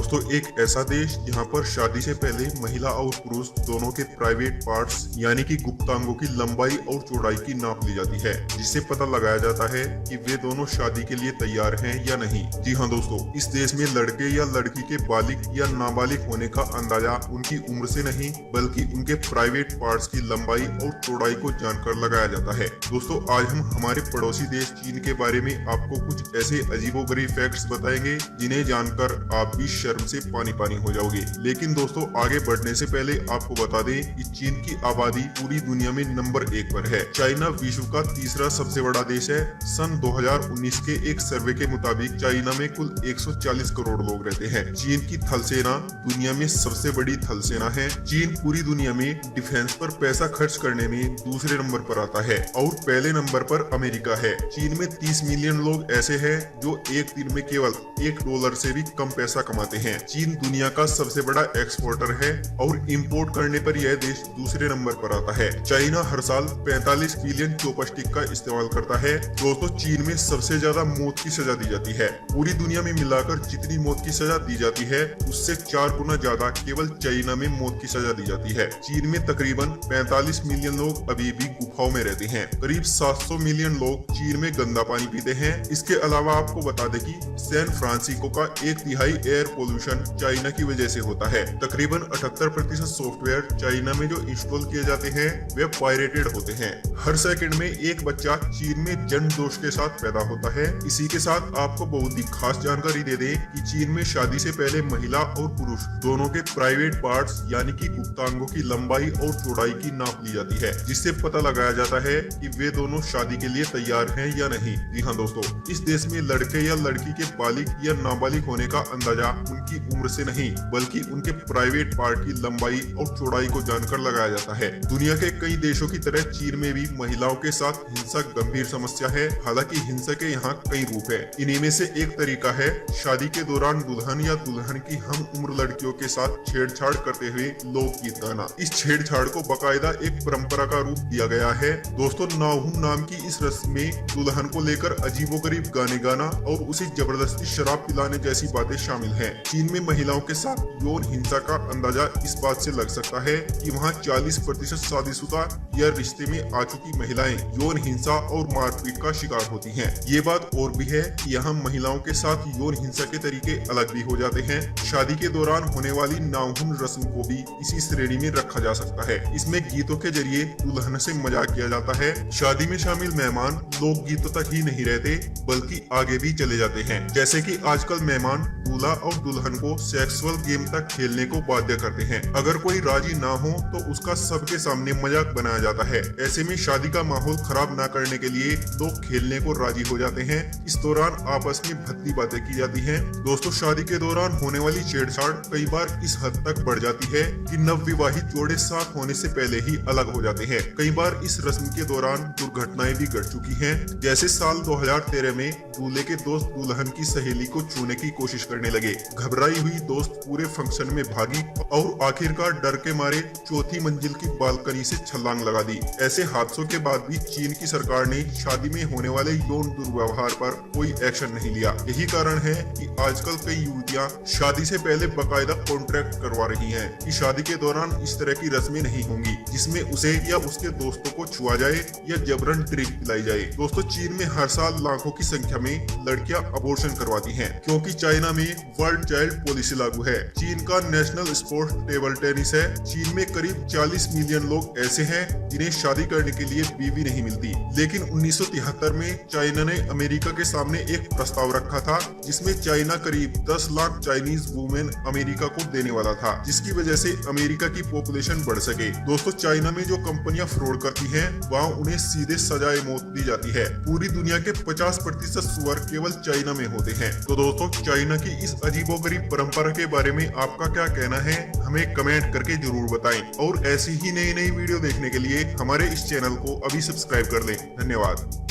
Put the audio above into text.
दोस्तों एक ऐसा देश जहां पर शादी से पहले महिला और पुरुष दोनों के प्राइवेट पार्ट्स यानी कि गुप्तांगों की लंबाई और चौड़ाई की नाप ली जाती है, जिससे पता लगाया जाता है कि वे दोनों शादी के लिए तैयार हैं या नहीं। जी हाँ दोस्तों, इस देश में लड़के या लड़की के बालिग या नाबालिग होने का अंदाजा उनकी उम्र से नहीं बल्कि उनके प्राइवेट पार्ट्स की लंबाई और चौड़ाई को जानकर लगाया जाता है। दोस्तों आज हम हमारे पड़ोसी देश चीन के बारे में आपको कुछ ऐसे अजीबोगरीब फैक्ट्स बताएंगे जिन्हें जानकर आप भी शर्म से पानी पानी हो जाओगे। लेकिन दोस्तों आगे बढ़ने से पहले आपको बता दें कि चीन की आबादी पूरी दुनिया में नंबर 1 पर है। चाइना विश्व का तीसरा सबसे बड़ा देश है। सन 2019 के एक सर्वे के मुताबिक चाइना में कुल 140 करोड़ लोग रहते हैं। चीन की थल सेना दुनिया में सबसे बड़ी थल सेना है। चीन पूरी दुनिया में डिफेंस पर पैसा खर्च करने में दूसरे नंबर पर आता है और पहले नंबर पर अमेरिका है। चीन में 30 मिलियन लोग ऐसे हैं जो एक दिन में केवल $1 से भी कम पैसा कमाते हैं। चीन दुनिया का सबसे बड़ा एक्सपोर्टर है और इंपोर्ट करने पर यह देश दूसरे नंबर पर आता है। चाइना हर साल 45 बिलियन चॉपस्टिक का इस्तेमाल करता है। दोस्तों चीन में सबसे ज्यादा मौत की सजा दी जाती है। पूरी दुनिया में मिलाकर जितनी मौत की सजा दी जाती है उससे 4 गुना ज्यादा केवल चाइना में मौत की सजा दी जाती है। चीन में तकरीबन 45 मिलियन लोग अभी भी गुफाओं में रहते हैं। करीब 700 मिलियन लोग चीन में गंदा पानी पीते हैं। इसके अलावा आपको बता दें कि सैन फ्रांसिस्को का 1/3 एयर पोल्यूशन चाइना की वजह से होता है। तकरीबन 78% सॉफ्टवेयर चाइना में जो इंस्टॉल किए जाते हैं वे पायरेटेड होते हैं। हर सेकंड में एक बच्चा चीन में जन्म दोष के साथ पैदा होता है। इसी के साथ आपको बहुत ही खास जानकारी दे दें कि चीन में शादी से पहले महिला और पुरुष दोनों के प्राइवेट पार्ट्स यानी कि गुप्तांगों की लंबाई और चौड़ाई की नाप ली जाती है, जिससे पता लगाया जाता है कि वे दोनों शादी के लिए तैयार हैं या नहीं। जी हाँ दोस्तों, इस देश में लड़के या लड़की के बालिग या नाबालिग होने का अंदाजा उनकी उम्र से नहीं बल्कि उनके प्राइवेट पार्ट की लंबाई और चौड़ाई को जानकर लगाया जाता है। दुनिया के कई देशों की तरह चीन में भी महिलाओं के साथ हिंसा गंभीर समस्या है। हालांकि हिंसा के यहाँ कई रूप है। इन्हीं में से एक तरीका है शादी के दौरान दुल्हन या दुल्हन की हम उम्र लड़कियों के साथ छेड़छाड़ करते हुए लोकगीत गाना। इस छेड़छाड़ को बाकायदा एक परंपरा का रूप दिया गया है। दोस्तों नाहुम नाम की इस रस्म में दुल्हन को लेकर अजीबोगरीब गाने गाना और उसे जबरदस्ती शराब पिलाने जैसी बातें शामिल हैं। चीन में महिलाओं के साथ यौन हिंसा का अंदाजा इस बात से लग सकता है कि वहां 40% शादीशुदा या रिश्ते में आ चुकी महिलाएं यौन हिंसा और मारपीट का शिकार होती हैं। ये बात और भी है कि यहाँ महिलाओं के साथ यौन हिंसा के तरीके अलग भी हो जाते हैं। शादी के दौरान होने वाली नाहुन रस्म को भी इसी श्रेणी में रखा जा सकता है। इसमें गीतों के जरिए दुल्हन से मजाक किया जाता है। शादी में शामिल मेहमान लोक गीतों तक ही नहीं रहते बल्कि आगे भी चले जाते हैं। जैसे कि आजकल मेहमान दूल्हा और दुल्हन को सेक्सुअल गेम तक खेलने को बाध्य करते हैं। अगर कोई राजी ना हो तो उसका सबके सामने मजाक बनाया जाता है। ऐसे में शादी का माहौल खराब ना करने के लिए लोग खेलने को राजी हो जाते हैं। इस दौरान आपस में भद्दी बातें की जाती हैं। दोस्तों शादी के दौरान होने वाली छेड़छाड़ कई बार इस हद तक बढ़ जाती है कि नवविवाहित जोड़े साथ होने से पहले ही अलग हो जाते हैं। कई बार इस रस्म के दौरान दुर्घटनाएं भी घट चुकी हैं। जैसे साल 2013 में दूल्हे के दोस्त दुल्हन की सहेली को छूने की कोशिश करने लगे। घबराई हुई दोस्त पूरे फंक्शन में भागी और आखिरकार डर के मारे चौथी मंजिल की बालकनी से छलांग लगा दी। ऐसे हादसों के बाद भी चीन की सरकार ने शादी में होने वाले यौन दुर्व्यवहार पर कोई एक्शन नहीं लिया। यही कारण है कि आजकल कई युवतियां शादी से पहले बाकायदा कॉन्ट्रैक्ट करवा रही हैं कि शादी के दौरान इस तरह की रस्में नहीं होंगी जिसमें उसे या उसके दोस्तों को छुआ जाए या जबरन ड्रिंक पिलाई जाए। दोस्तों चीन में हर साल लाखों की संख्या में लड़कियां अबॉर्शन करवाती हैं क्योंकि चाइना में वर्ल्ड चाइल्ड पॉलिसी लागू है। चीन का नेशनल स्पोर्ट टेबल टेनिस है। चीन में करीब 40 मिलियन लोग ऐसे हैं जिन्हें शादी करने के लिए बीवी नहीं मिलती। लेकिन 1973 में चाइना ने अमेरिका के सामने एक प्रस्ताव रखा था जिसमें चाइना करीब 10 लाख चाइनीज वुमेन अमेरिका को देने वाला था, जिसकी वजह से अमेरिका की पॉपुलेशन बढ़ सके। दोस्तों चाइना में जो कंपनियां फ्रॉड करती हैं वहाँ उन्हें सीधे सजाए मौत दी जाती है। पूरी दुनिया के 50% सुअर केवल चाइना में होते हैं। तो दोस्तों चाइना की इस अजीबोगरीब परंपरा के बारे में आपका क्या कहना है हमें कमेंट करके जरूर बताएं और ऐसी ही नई वीडियो देखने के लिए हमारे इस चैनल को अभी सब्सक्राइब कर लें। धन्यवाद।